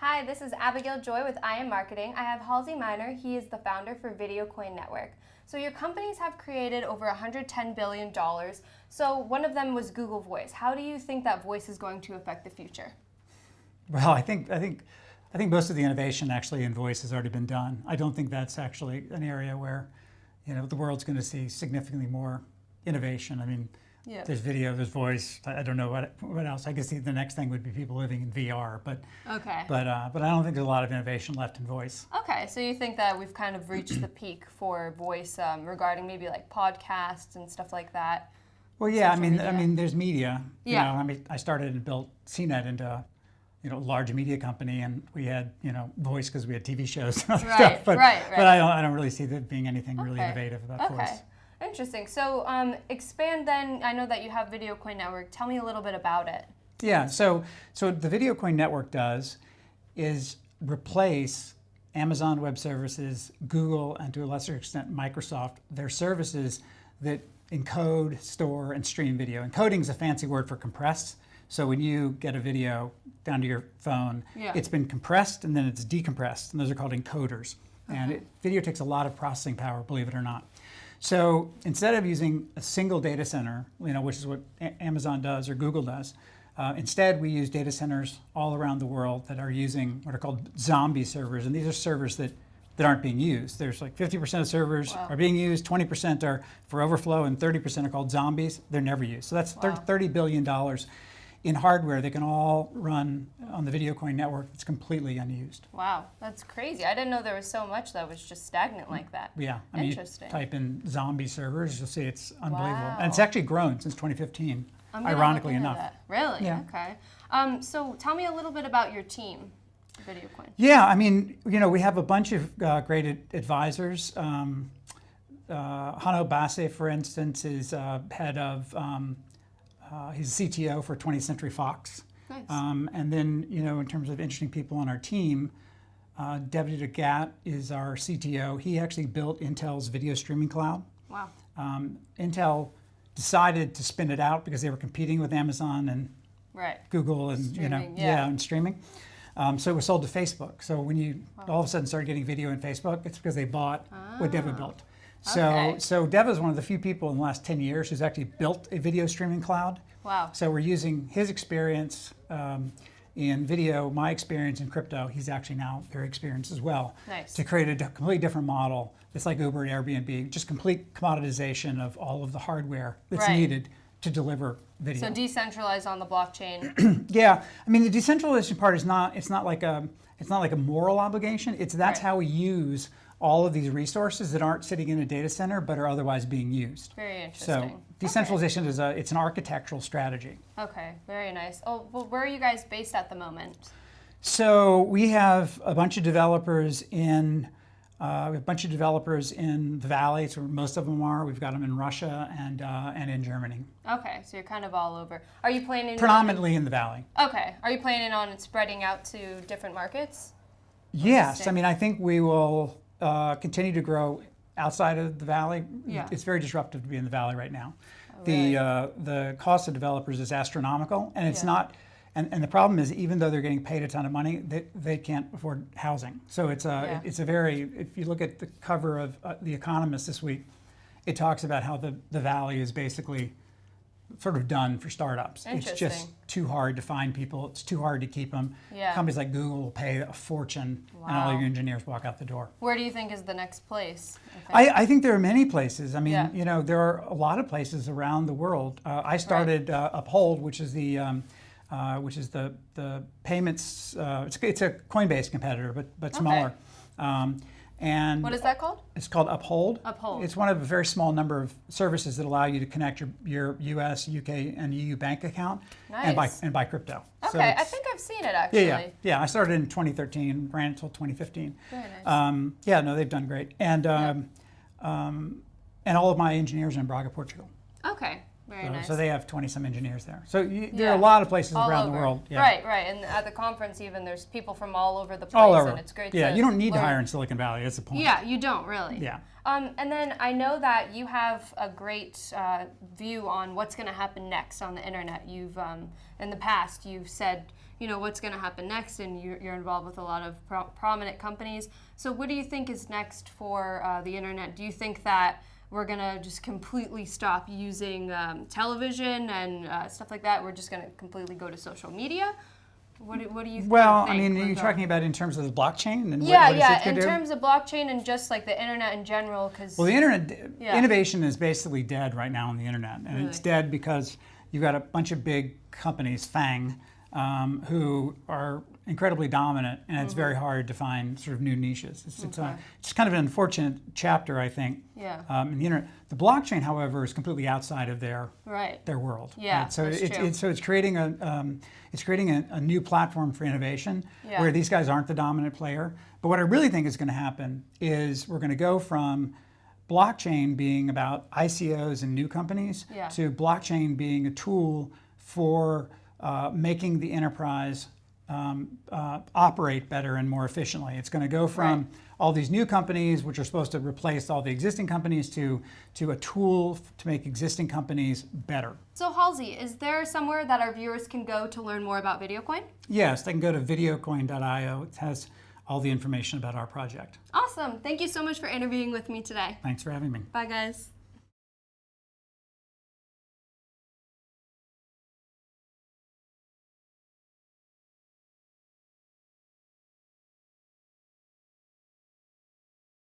Hi, this is Abigail Joy with I Am Marketing. I have Halsey Miner. He is the founder for Videocore Network. So your companies have created over $110 billion. So one of them was Google Voice. How do you think that voice is going to affect the future? Well, I think most of the innovation actually in voice has already been done. I don't think that's actually an area where, the world's going to see significantly more innovation. I mean, there's video, there's voice. I don't know what else. I guess the next thing would be people living in VR. But I don't think there's a lot of innovation left in voice. Okay, so you think that we've kind of reached the peak for voice regarding maybe like podcasts and stuff like that? Well, yeah. I mean, there's media. Yeah. I started and built CNET into a large media company, and we had voice because we had TV shows and other stuff. But I don't really see there being anything really innovative about voice. Interesting. So expand then. I know that you have Videocore Network. Tell me a little bit about it. Yeah. So the Videocore Network does is replace Amazon Web Services, Google, and to a lesser extent Microsoft, their services that encode, store, and stream video. Encoding is a fancy word for compress. So when you get a video down to your phone, it's been compressed and then it's decompressed, and those are called encoders. And video takes a lot of processing power, believe it or not. So instead of using a single data center, which is what Amazon does or Google does, instead we use data centers all around the world that are using what are called zombie servers, and these are servers that aren't being used. There's like 50% of servers are being used, 20% are for overflow, and 30% are called zombies. They're never used. So that's $30 billion in hardware that can all run on the Videocore network. It's completely unused. Wow, that's crazy. I didn't know there was so much that was just stagnant like that. Yeah, I mean, interesting. You type in zombie servers, you'll see it's unbelievable. Wow. And it's actually grown since 2015, ironically enough. Really? Yeah. Okay. So tell me a little bit about your team, Videocore. Yeah, I mean, we have a bunch of great advisors. Hano Basse, for instance, is head of he's a CTO for 20th Century Fox. Nice. And then, in terms of interesting people on our team, Dev Gat is our CTO. He actually built Intel's video streaming cloud. Wow. Intel decided to spin it out because they were competing with Amazon and Google and streaming, and streaming. So it was sold to Facebook. So when you all of a sudden started getting video in Facebook, it's because they bought what Dev built. So Dev is one of the few people in the last 10 years who's actually built a video streaming cloud. Wow. So we're using his experience in video, my experience in crypto. He's actually now very experienced as well. Nice. To create a completely different model. It's like Uber and Airbnb, just complete commoditization of all of the hardware that's needed to deliver video. So decentralized on the blockchain. Yeah, I mean the decentralization part is not. It's not like a moral obligation. That's how we use all of these resources that aren't sitting in a data center but are otherwise being used. Very interesting. So decentralization is it's an architectural strategy. Okay, very nice. Oh, well, where are you guys based at the moment? So we have a bunch of developers in the Valley. It's where most of them are. We've got them in Russia and in Germany. Okay, so you're kind of all over. Are you planning predominantly in the Valley? Okay. Are you planning on spreading out to different markets? Yes. I mean, I think we will continue to grow outside of the Valley. Yeah. It's very disruptive to be in the Valley right now. Oh, really? The cost of developers is astronomical, and it's not. And the problem is, even though they're getting paid a ton of money, they can't afford housing. So it's a very. If you look at the cover of The Economist this week, it talks about how the Valley is basically sort of done for startups. It's just too hard to find people. It's too hard to keep them. Yeah. Companies like Google will pay a fortune, and all your engineers walk out the door. Where do you think is the next place? I think there are many places. I mean, there are a lot of places around the world. I started Uphold, which is the payments. It's a Coinbase competitor, but smaller. And what is that called? It's called Uphold. Uphold. It's one of a very small number of services that allow you to connect your U.S., UK, and EU bank account and buy crypto. Okay, So I think I've seen it actually. Yeah. I started in 2013, ran until 2015. Very nice. They've done great, and all of my engineers are in Braga, Portugal. Okay, very Very nice. So they have 20-some engineers there. So there Yeah. are a lot of places All around over. the world. Yeah. Right, right. And at the conference even, there's people from all over the place. All over. And it's great Yeah, to you don't need to learn. hire in Silicon Valley. That's the point. Yeah, you don't really. Yeah. And then I know that you have a great view on what's going to happen next on the internet. You've, in the past, you've said, you know, what's going to happen next, and you're involved with a lot of prominent companies. So what do you think is next for the internet? Do you think that we're going to just completely stop using television and stuff like that? We're just going to completely go to social media? What do you think? Well, I mean, are you talking about in terms of the blockchain? And Yeah, what yeah, it could in do? terms of blockchain and just like the internet in general, because... Well, the internet, Yeah. innovation is basically dead right now on the internet. And Really? it's dead because you've got a bunch of big companies, FANG, who are incredibly dominant, and it's very hard to find sort of new niches. It's kind of an unfortunate chapter, I think, Yeah. in the internet. The blockchain, however, is completely outside of their Right. world. Yeah, right? So that's true. it's creating a new platform for innovation Yeah. where these guys aren't the dominant player. But what I really think is going to happen is we're going to go from blockchain being about ICOs and new companies Yeah. to blockchain being a tool for making the enterprise operate better and more efficiently. It's going to go from Right. all these new companies, which are supposed to replace all the existing companies, to a tool to make existing companies better. So Halsey, is there somewhere that our viewers can go to learn more about Videocoin? Yes, they can go to videocoin.io. It has all the information about our project. Awesome. Thank you so much for interviewing with me today. Thanks for having me. Bye, guys.